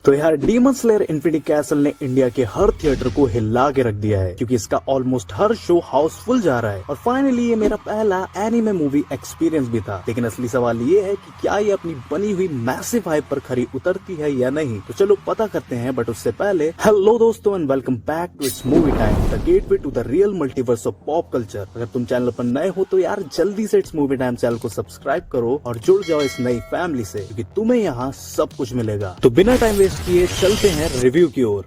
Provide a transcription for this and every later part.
तो यार demon slayer infinity castle ने इंडिया के हर थिएटर को हिला के रख दिया है, क्योंकि इसका ऑलमोस्ट हर शो हाउसफुल जा रहा है। और फाइनली ये मेरा पहला एनिमे मूवी एक्सपीरियंस भी था। लेकिन असली सवाल ये है कि क्या ये अपनी बनी हुई मैसिव हाइप पर खरी उतरती है या नहीं, तो चलो पता करते हैं। बट उससे पहले हेलो दोस्तों and welcome back to its movie time, the gateway to the real multiverse of pop culture. अगर तुम चैनल पर नए हो तो यार जल्दी से इट्स मूवी टाइम चैनल को सब्सक्राइब करो और जुड़ जाओ इस नई फैमिली से, क्योंकि तुम्हें यहाँ सब कुछ मिलेगा। तो बिना टाइम वेस्ट किए चलते हैं रिव्यू की ओर।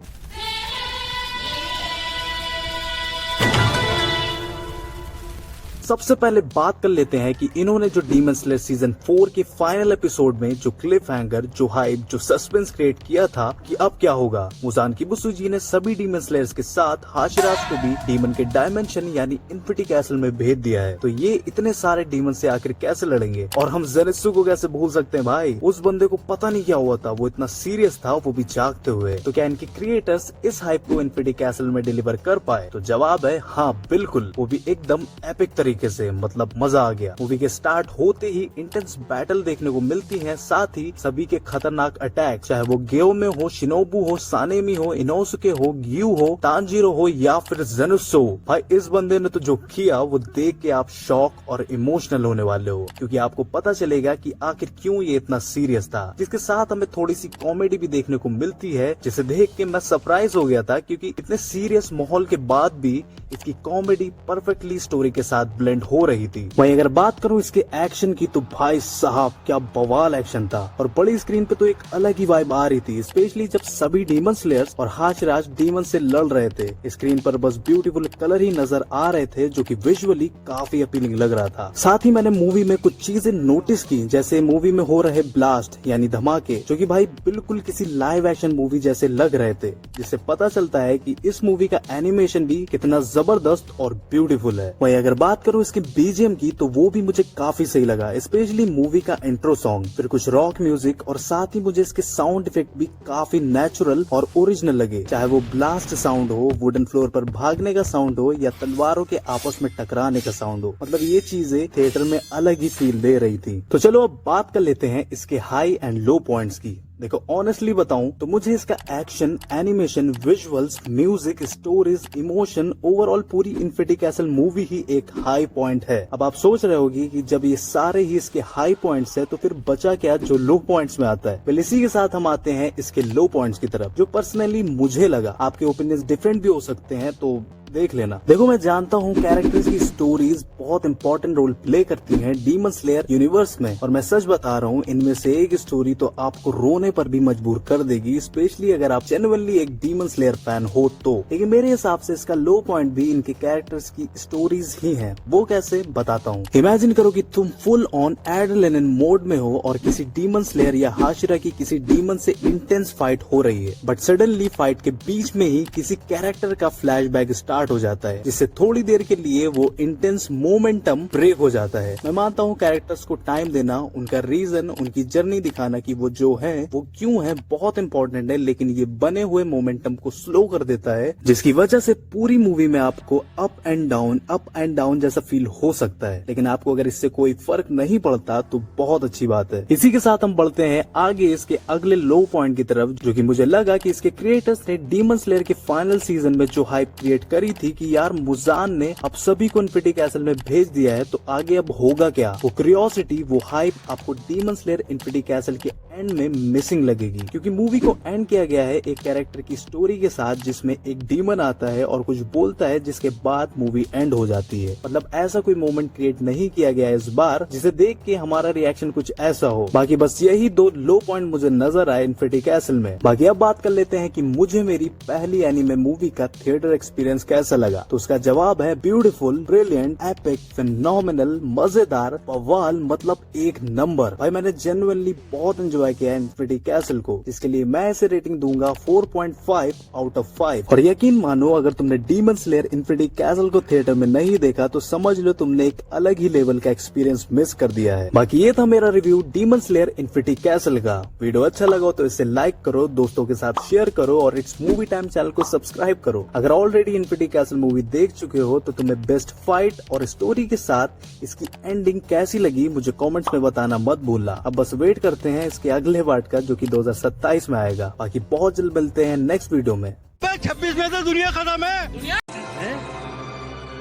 सबसे पहले बात कर लेते हैं कि इन्होंने जो डीमन स्लेयर सीजन 4 के फाइनल एपिसोड में जो क्लिफ हैंगर, जो हाइप, जो सस्पेंस क्रिएट किया था कि अब क्या होगा। मुजान किबुसुजी ने सभी डीमन स्लेयर्स के साथ हाशिराज को भी डीमन के डायमेंशन यानी इन्फिनिटी कैसल में भेज दिया है। तो ये इतने सारे डीमन से आखिर कैसे लड़ेंगे। और हम ज़ेनित्सु को कैसे भूल सकते हैं भाई, उस बंदे को पता नहीं क्या हुआ था, वो इतना सीरियस था, वो भी जागते हुए। तो क्या इनके क्रिएटर्स इस हाइप को इन्फिनिटी कैसल में डिलीवर कर पाए? तो जवाब है हाँ बिल्कुल, वो भी एकदम एपिक तरीके से। मतलब मजा आ गया। मूवी के स्टार्ट होते ही इंटेंस बैटल देखने को मिलती है, साथ ही सभी के खतरनाक अटैक, चाहे वो गेओ में हो, शिनोबू हो, सानेमी हो, इनोसुके हो, ग्यू हो, तांजीरो हो या फिर ज़ेनित्सु। भाई इस बंदे ने तो जो किया वो देख के आप शॉक और इमोशनल होने वाले हो, क्योंकि आपको पता चलेगा कि आखिर क्यों ये इतना सीरियस था। जिसके साथ हमें थोड़ी सी कॉमेडी भी देखने को मिलती है, जिसे देख के मैं सरप्राइज हो गया था, क्योंकि इतने सीरियस माहौल के बाद भी इसकी कॉमेडी परफेक्टली स्टोरी के साथ ब्लेंड हो रही थी। वहीं अगर बात करूं इसके एक्शन की, तो भाई साहब क्या बवाल एक्शन था। और बड़ी स्क्रीन पे तो एक अलग ही वाइब आ रही थी, स्पेशली जब सभी डीमन स्लेयर्स और हाशिराज डीमन से लड़ रहे थे। स्क्रीन पर बस ब्यूटीफुल कलर ही नजर आ रहे थे, जो कि विजुअली काफी अपीलिंग लग रहा था। साथ ही मैंने मूवी में कुछ चीजें नोटिस की, जैसे मूवी में हो रहे ब्लास्ट यानी धमाके, जो कि भाई बिल्कुल किसी लाइव एक्शन मूवी जैसे लग रहे थे, जिससे पता चलता है कि इस मूवी का एनिमेशन भी कितना जबरदस्त और ब्यूटीफुल है। वहीं अगर बात करूं इसके बीजीएम की, तो वो भी मुझे काफी सही लगा, स्पेशली मूवी का इंट्रो सॉन्ग, फिर कुछ रॉक म्यूजिक, और साथ ही मुझे इसके साउंड इफेक्ट भी काफी नेचुरल और ओरिजिनल लगे। चाहे वो ब्लास्ट साउंड हो, वुडन फ्लोर पर भागने का साउंड हो, या तलवारों के आपस में टकराने का साउंड हो, मतलब ये चीजें थिएटर में अलग ही फील दे रही थी। तो चलो अब बात कर लेते हैं इसके हाई एंड लो पॉइंट्स की। देखो ऑनेस्टली बताऊं तो मुझे इसका action, animation, visuals, music, stories, emotion, overall पूरी इन्फिनिटी कैसल मूवी ही एक हाई पॉइंट है। अब आप सोच रहे होगी कि जब ये सारे ही इसके हाई पॉइंट्स है, तो फिर बचा क्या जो लो पॉइंट्स में आता है। पहले इसी के साथ हम आते हैं इसके लो पॉइंट्स की तरफ, जो पर्सनली मुझे लगा। आपके ओपिनियंस डिफरेंट भी हो सकते हैं, तो देख लेना। देखो मैं जानता हूँ कैरेक्टर्स की स्टोरीज बहुत इंपॉर्टेंट रोल प्ले करती हैं डीमन स्लेयर यूनिवर्स में, और मैं सच बता रहा हूँ इनमें से एक स्टोरी तो आपको रोने पर भी मजबूर कर देगी, स्पेशली अगर आप जेन्युइनली एक डीमन स्लेयर फैन हो तो। लेकिन मेरे हिसाब से इसका लो पॉइंट भी इनके कैरेक्टर्स की स्टोरीज ही है। वो कैसे बताता हूँ। इमेजिन करो कि तुम फुल ऑन एड्रेनालिन मोड में हो और किसी डीमन स्लेयर या हाशिरा की किसी डीमन से इंटेंस फाइट हो रही है, बट सडनली फाइट के बीच में ही किसी कैरेक्टर का फ्लैशबैक स्टार्ट हो जाता है, जिससे थोड़ी देर के लिए वो इंटेंस मोमेंटम ब्रेक हो जाता है। मैं मानता हूँ कैरेक्टर्स को टाइम देना, उनका रीजन, उनकी जर्नी दिखाना कि वो जो है वो क्यों है, बहुत इंपॉर्टेंट है। लेकिन ये बने हुए मोमेंटम को स्लो कर देता है, जिसकी वजह से पूरी मूवी में आपको अप एंड डाउन जैसा फील हो सकता है। लेकिन आपको अगर इससे कोई फर्क नहीं पड़ता तो बहुत अच्छी बात है। इसी के साथ हम बढ़ते हैं आगे इसके अगले लो पॉइंट की तरफ, जो कि मुझे लगा कि इसके क्रिएटर्स ने डीमन स्लेयर के फाइनल सीजन में जो हाइप क्रिएट करी थी कि यार मुजान ने अब सभी को इन्फिनिटी कैसल में भेज दिया है, तो आगे अब होगा क्या। वो क्यूरियोसिटी, वो हाइप आपको डीमन स्लेयर इन्फिनिटी कैसल के एंड में मिसिंग लगेगी, क्योंकि मूवी को एंड किया गया है एक कैरेक्टर की स्टोरी के साथ, जिसमें एक डीमन आता है और कुछ बोलता है, जिसके बाद मूवी एंड हो जाती है। मतलब ऐसा कोई मोमेंट क्रिएट नहीं किया गया इस बार, जिसे देख के हमारा रिएक्शन कुछ ऐसा हो। बाकी बस यही दो लो पॉइंट मुझे नजर आए इन्फिनिटी कैसल में। बाकी अब बात कर लेते हैं कि मुझे मेरी पहली एनीमे मूवी का थिएटर एक्सपीरियंस कैसा लगा। तो उसका जवाब है ब्यूटीफुल, ब्रिलियंट, एपिक, फिनोमिनल, मजेदार, बवाल, मतलब एक नंबर। भाई मैंने जेन्युइनली बहुत एंजॉय किया है इन्फिनिटी कैसल को, जिसके लिए मैं इसे रेटिंग दूंगा 4.5 आउट ऑफ 5। और यकीन मानो अगर तुमने डीमन स्लेयर इन्फिनिटी कैसल को थिएटर में नहीं देखा तो समझ लो तुमने एक अलग ही लेवल का एक्सपीरियंस मिस कर दिया है। बाकी ये था मेरा review demon slayer infinity castle का। वीडियो अच्छा लगा तो इसे लाइक करो, दोस्तों के साथ शेयर करो और इट्स मूवी टाइम चैनल को सब्सक्राइब करो। अगर already infinity infinity castle movie देख चुके हो तो तुम्हें बेस्ट फाइट और स्टोरी के साथ इसकी एंडिंग कैसी लगी मुझे कमेंट्स में बताना मत भूलना। अब बस वेट करते हैं इसके अगले पार्ट का जो कि 2027 में आएगा। बाकी बहुत जल्द मिलते हैं नेक्स्ट वीडियो में। 26 में तो दुनिया खत्म है।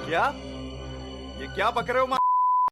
क्या ये क्या बक रहे हो?